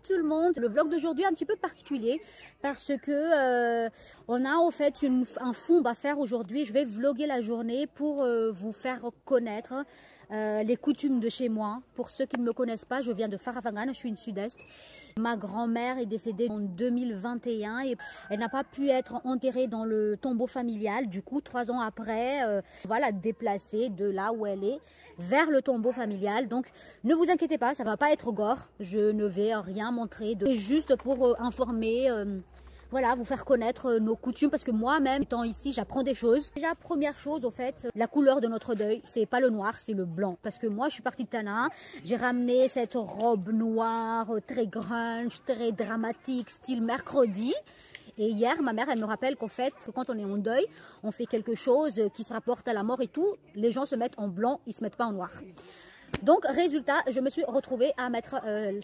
tout le monde. Le vlog d'aujourd'hui est un petit peu particulier parce que on a en fait un fond à faire aujourd'hui. Je vais vlogger la journée pour vous faire connaître les coutumes de chez moi. Pour ceux qui ne me connaissent pas, je viens de Faravangan, je suis une sud-est. Ma grand-mère est décédée en 2021 et elle n'a pas pu être enterrée dans le tombeau familial. Du coup, 3 ans après, on va la déplacer de là où elle est vers le tombeau familial. Donc, ne vous inquiétez pas, ça ne va pas être gore. Je ne vais rien montrer. C'est juste pour informer... voilà, vous faire connaître nos coutumes parce que moi-même, étant ici, j'apprends des choses. Déjà, première chose, au fait, la couleur de notre deuil, c'est pas le noir, c'est le blanc. Parce que moi, je suis partie de Tana, j'ai ramené cette robe noire, très grunge, très dramatique, style mercredi. Et hier, ma mère, elle me rappelle qu'en fait, quand on est en deuil, on fait quelque chose qui se rapporte à la mort et tout. Les gens se mettent en blanc, ils se mettent pas en noir. Donc, résultat, je me suis retrouvée à mettre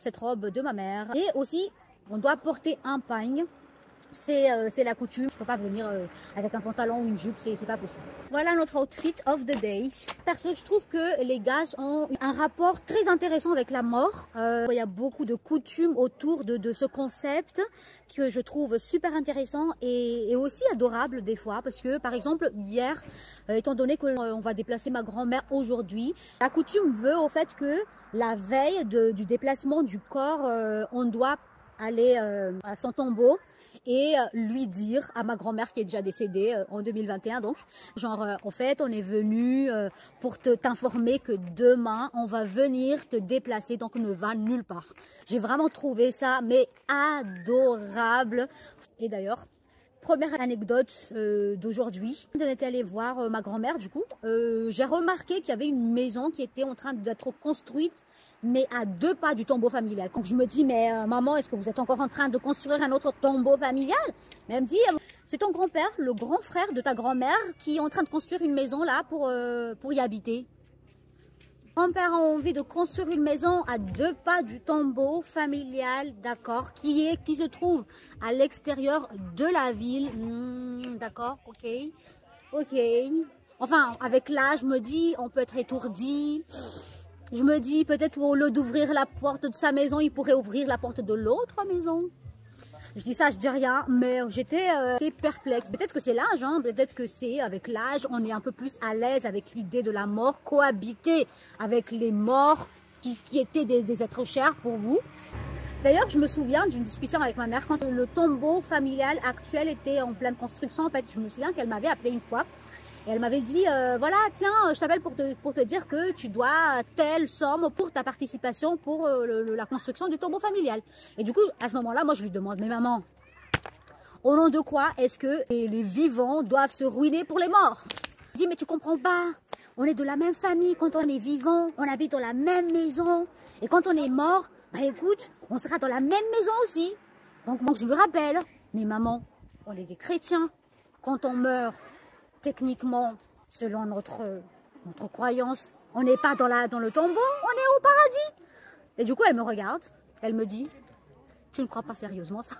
cette robe de ma mère. Et aussi, on doit porter un pagne. C'est la coutume, je ne peux pas venir avec un pantalon ou une jupe, c'est pas possible. Voilà notre outfit of the day. Perso, je trouve que les Gages ont un rapport très intéressant avec la mort. Il y a beaucoup de coutumes autour de ce concept que je trouve super intéressant et aussi adorable des fois. Parce que par exemple, hier, étant donné qu'on va déplacer ma grand-mère aujourd'hui, la coutume veut au fait que la veille du déplacement du corps, on doit aller à son tombeau et lui dire à ma grand-mère qui est déjà décédée en 2021, donc genre en fait on est venu pour t'informer que demain on va venir te déplacer, donc on ne va nulle part. J'ai vraiment trouvé ça mais adorable. Et d'ailleurs, première anecdote d'aujourd'hui, on était allé voir ma grand-mère, du coup j'ai remarqué qu'il y avait une maison qui était en train d'être construite mais à 2 pas du tombeau familial. Donc je me dis, mais maman, est-ce que vous êtes encore en train de construire un autre tombeau familial? Mais elle me dit, c'est ton grand-père, le grand frère de ta grand-mère, qui est en train de construire une maison là pour y habiter. Grand-père a envie de construire une maison à 2 pas du tombeau familial, d'accord, qui se trouve à l'extérieur de la ville. D'accord, ok. Enfin, avec l'âge, je me dis, on peut être étourdi. Je me dis, peut-être au lieu d'ouvrir la porte de sa maison, il pourrait ouvrir la porte de l'autre maison. Je dis ça, je dis rien, mais j'étais perplexe. Peut-être que c'est l'âge, hein, peut-être que c'est avec l'âge, on est un peu plus à l'aise avec l'idée de la mort, cohabiter avec les morts qui étaient des êtres chers pour vous. D'ailleurs, je me souviens d'une discussion avec ma mère quand le tombeau familial actuel était en pleine construction. En fait, je me souviens qu'elle m'avait appelé une fois. Et elle m'avait dit, voilà, tiens, je t'appelle pour te dire que tu dois telle somme pour ta participation pour la construction du tombeau familial. Et du coup, à ce moment-là, moi, je lui demande, mais maman, au nom de quoi est-ce que les vivants doivent se ruiner pour les morts? Je dis, mais tu comprends pas, on est de la même famille quand on est vivant, on habite dans la même maison. Et quand on est mort, bah écoute, on sera dans la même maison aussi. Donc moi, je lui rappelle, mais maman, on est des chrétiens. Quand on meurt, techniquement, selon notre croyance, on n'est pas dans le tombeau, on est au paradis. Et du coup, elle me regarde, elle me dit, tu ne crois pas sérieusement ça?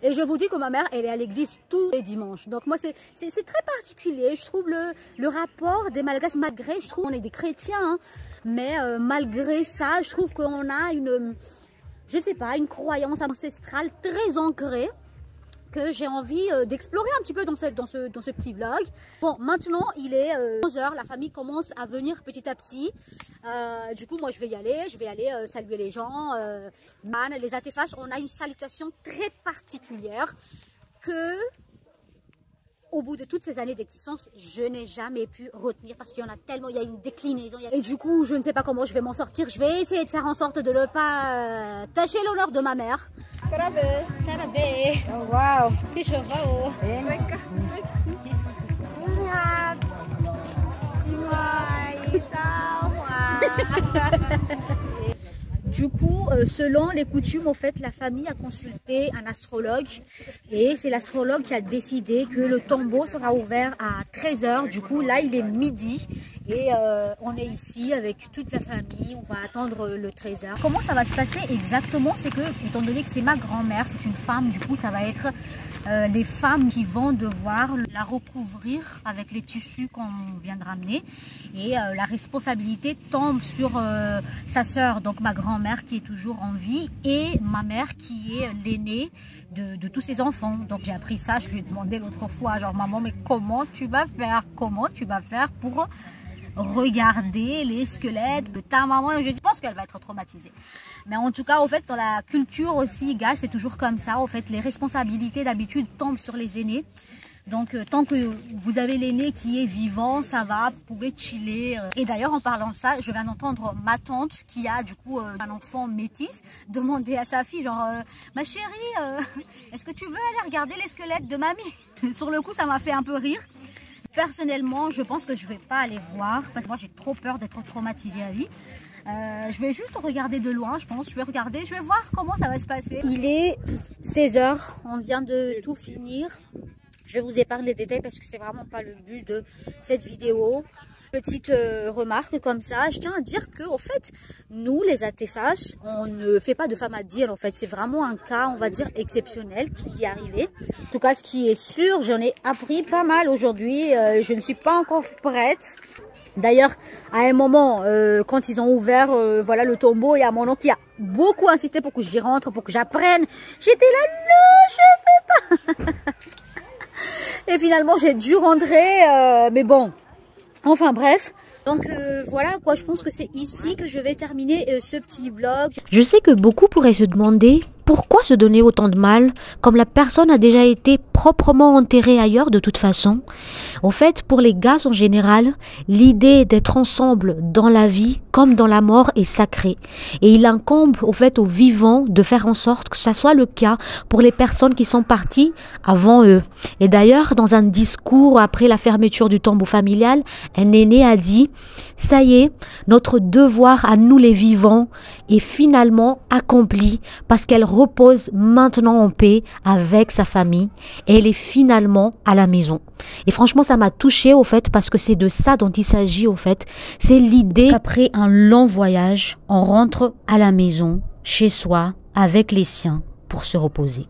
Et je vous dis que ma mère, elle est à l'église tous les dimanches. Donc moi, c'est très particulier. Je trouve le rapport des Malgaches, malgré, je trouve qu'on est des chrétiens, hein, mais malgré ça, je trouve qu'on a je sais pas, une croyance ancestrale très ancrée, que j'ai envie d'explorer un petit peu dans ce petit vlog. Bon, maintenant il est 11h, la famille commence à venir petit à petit. Du coup, moi je vais y aller, saluer les gens. Les Atefash, on a une salutation très particulière que, au bout de toutes ces années d'existence, je n'ai jamais pu retenir parce qu'il y en a tellement, il y a une déclinaison. Et du coup, je ne sais pas comment je vais m'en sortir. Je vais essayer de faire en sorte de ne pas tâcher l'honneur de ma mère. Sarabé. Oh, wow. Si chevaux. Du coup, selon les coutumes, en fait, la famille a consulté un astrologue et c'est l'astrologue qui a décidé que le tombeau sera ouvert à 13h. Du coup, là, il est midi Et on est ici avec toute la famille, on va attendre le 13h. Comment ça va se passer exactement? C'est que, étant donné que c'est ma grand-mère, c'est une femme, du coup ça va être les femmes qui vont devoir la recouvrir avec les tissus qu'on vient de ramener. Et la responsabilité tombe sur sa sœur, donc ma grand-mère qui est toujours en vie, et ma mère qui est l'aînée de tous ses enfants. Donc j'ai appris ça, je lui ai demandé l'autre fois, genre maman, mais comment tu vas faire? Comment tu vas faire pour regarder les squelettes de ta maman? Je pense qu'elle va être traumatisée. Mais en tout cas, en fait, dans la culture aussi, gars, c'est toujours comme ça. En fait, les responsabilités d'habitude tombent sur les aînés. Donc, tant que vous avez l'aîné qui est vivant, ça va, vous pouvez chiller. Et d'ailleurs, en parlant de ça, je viens d'entendre ma tante qui a du coup un enfant métis demander à sa fille, genre, ma chérie, est-ce que tu veux aller regarder les squelettes de mamie? Sur le coup, ça m'a fait un peu rire. Personnellement, je pense que je ne vais pas aller voir parce que moi j'ai trop peur d'être traumatisée à vie. Je vais juste regarder de loin, je pense. Je vais regarder, je vais voir comment ça va se passer. Il est 16h, on vient de tout finir. Je vous épargne les détails parce que c'est vraiment pas le but de cette vidéo. Petite remarque comme ça, je tiens à dire que au fait, nous les ATFH, on ne fait pas de femme à dire en fait, c'est vraiment un cas, on va dire, exceptionnel qui est arrivé. En tout cas, ce qui est sûr, j'en ai appris pas mal aujourd'hui, je ne suis pas encore prête. D'ailleurs, à un moment, quand ils ont ouvert voilà, le tombeau, il y a mon oncle qui a beaucoup insisté pour que j'y rentre, pour que j'apprenne. J'étais là, non, je ne veux pas. Et finalement, j'ai dû rentrer, mais bon. Enfin bref, donc voilà quoi, je pense que c'est ici que je vais terminer ce petit vlog. Je sais que beaucoup pourraient se demander pourquoi se donner autant de mal, comme la personne a déjà été proprement enterrée ailleurs de toute façon. Au fait, pour les gars en général, l'idée d'être ensemble dans la vie comme dans la mort est sacrée. Et il incombe au fait aux vivants de faire en sorte que ça soit le cas pour les personnes qui sont parties avant eux. Et d'ailleurs, dans un discours après la fermeture du tombeau familial, un aîné a dit « Ça y est, notre devoir à nous les vivants est finalement accompli parce qu'elle repose maintenant en paix avec sa famille et elle est finalement à la maison. » Et franchement, ça m'a touchée au fait parce que c'est de ça dont il s'agit au fait. C'est l'idée qu'après un long voyage, on rentre à la maison, chez soi, avec les siens pour se reposer.